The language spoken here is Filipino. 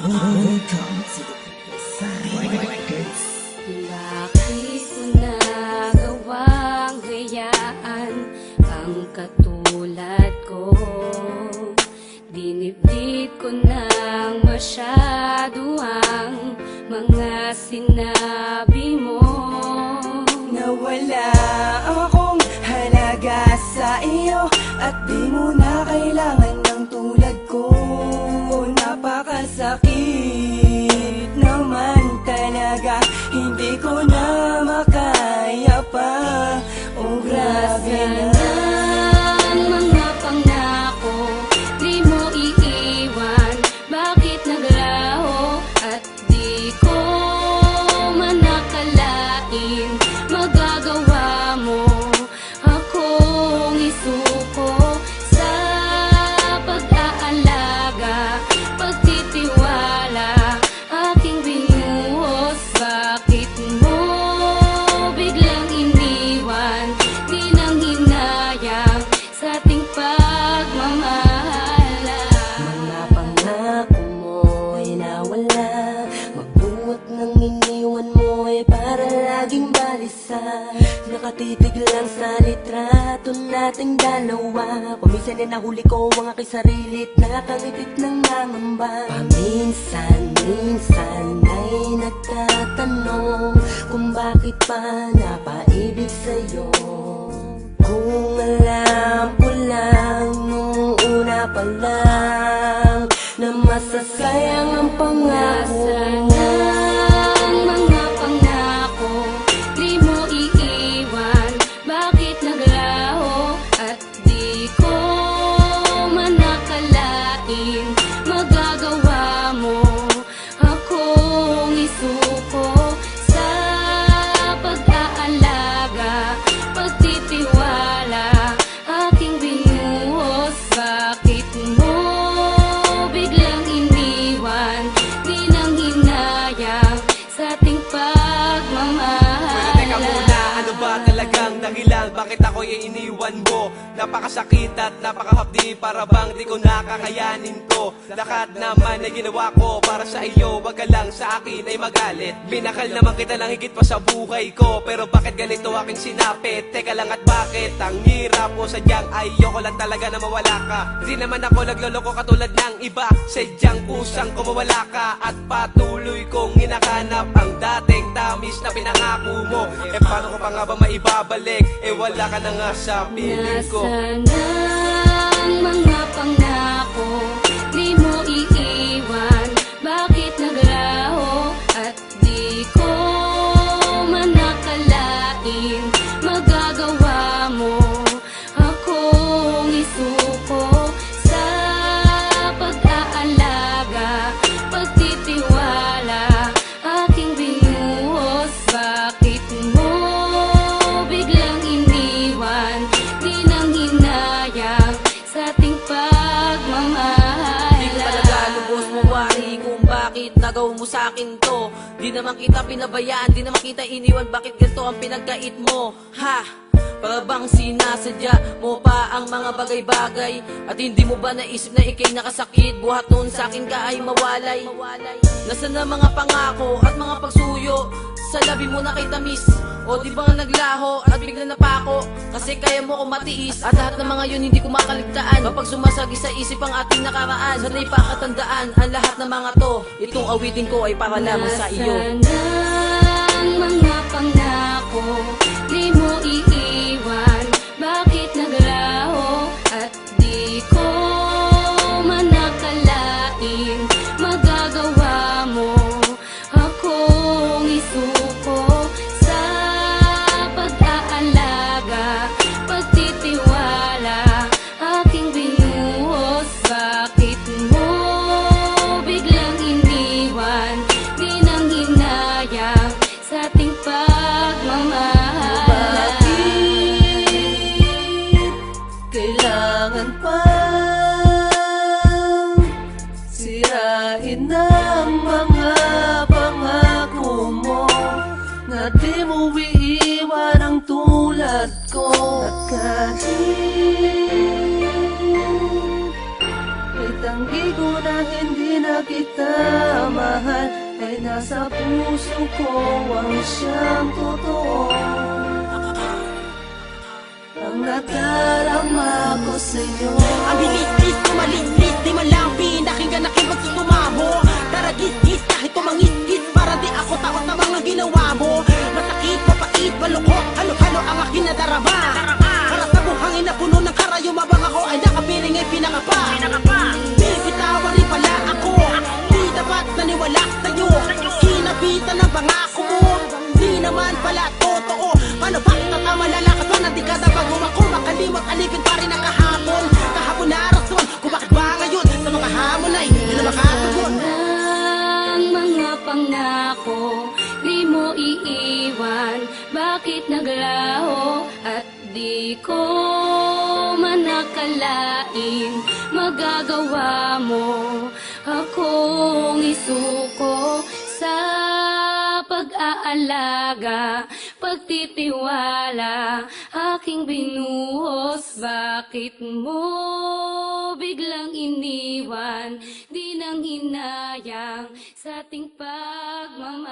Welcome to the Records. Bakit mo nagawang hayaan ang katulad ko? Dinibdib ko nang masyado ang mga sinabi mo. Nawala akong halaga sa iyo at di mo na kailangan ng tulad ko. Napakasakit naman talaga, hindi ko na makaya pa. Oh, grabe na. Mga pangako, di mo iiwan. Bakit naglaho at di ko man nakalain magagawa mo akong isuko sa pag-aalaga, pagtitiwala, aking binuhos. Bakit mo biglang iniwan? Di nang hinayang sa ating pagmamahala. Mga pangako mo'y nawala, magbuot ng iniwan mo'y para laging balisa. Nakatitig lang sa litrato nating dalawa. Paminsan ay nahuli ko ang aking sarili at nakangitit ng nangamba. Paminsan-minsan ay nagtatanong kung bakit pa napaibig sa'yo. Kung alam ko lang nung una pa lang na masasayang ang pangako. Mga pangako, di mo iiwan. Bakit naglaho at di ko man nakalain magagawa mo akong isuko sa pag-aalaga, pagtitiwala, aking binuhos. Bakit mo biglang iniwan? Di nang hinayang sa ating pagmamahala. Teka muna, ano ba talagang dahilan? Bakit ako'y iniwan mo? Napakasakit at napakahapdi, para bang di ko nakakayanin to. Lahat naman ay ginawa ko para sa iyo, wag ka lang sa akin ay magalit. Binakal naman kita lang higit pa sa buhay ko, pero bakit ganito aking sinapit? Teka lang, at bakit ang hirap ko? Sadyang ayoko lang talaga na mawala ka. Di naman ako nagloloko katulad ng iba, sadyang kusang ko mawala ka. At patuloy kong hinahanap ang dating tamis na pinangako mo. Eh paano ko pa nga ba maibabalik? Eh wala ka na nga sa piling ko. Nasaan ang mga pangako? Di mo iiwan. Bakit naglaho at di ko man nakalain magagawa mo akong isuko sa pag-aalaga, pagtitiwala, aking binuhos. Bakit mo biglang iniwan? Di nang hinayang sa ating pagmamahala. Di ko talaga lubos mawari kung bakit nagawa mo sa akin to. Di naman kita pinabayaan, di naman kita iniwan. Bakit ganito ang pinagkait mo? Ha? Para bang sinasadya mo pa ang mga bagay-bagay? At hindi mo ba naisip na ikay nakasakit? Buhat noon sa akin ka ay mawalay. Nasaan na mga pangako at mga pagsuyo? Sa labi mo na kay tamis, o di ba nga naglaho at bigla napako? Kasi kaya mo ko matiis, at lahat ng mga yun hindi ko makaligtaan. Kapag sumasagi sa isip ang ating nakaraan, sana'y pakatandaan ang lahat ng mga to. Itong awitin ko ay para lamang sa iyo. Nasaan ang mga pangako? Di mo iiwan. Bakit naglaho at di ko man nakalain magagawa mo akong isuko sa pag-aalaga, pagtitiwala, aking binuhos. Bakit mo biglang iniwan? Di nang hinayang kita mahal ay nasa puso ko ang siyang totoo. Ang nadarama ko sa'yo. Ang bilis-bis, tumalis-lis, di man lang pinakinggan aking pagsusumamo. Tara gis-gis, kahit tumangis-gis, para di ako takot sa mga ginawa mo. Masakit, mapait, malukot, halo-halo ang aking nadarama. Para sa buhangin na puno ng karayo, mabang ako ay nakapiling ay pinangapa. Bibitawan rin pala ako, di dapat naniwala sa'yo. Kinabitan ng pangako mo, di naman pala totoo. Paano ba tatama lalakas pa ng dekada bago ako makalimot, alipin pa rin ang kahapon. Kahapon na rason, kung bakit ba ngayon sa mga hamon ay hindi na makatugon. Ang mga pangako, di mo iiwan. Bakit naglaho at di ko man nakalain magagawa mo akong isuko sa pag-aalaga, pagtitiwala aking binuhos. Bakit mo biglang iniwan? Di nang hinayang sa ating pagmamahala.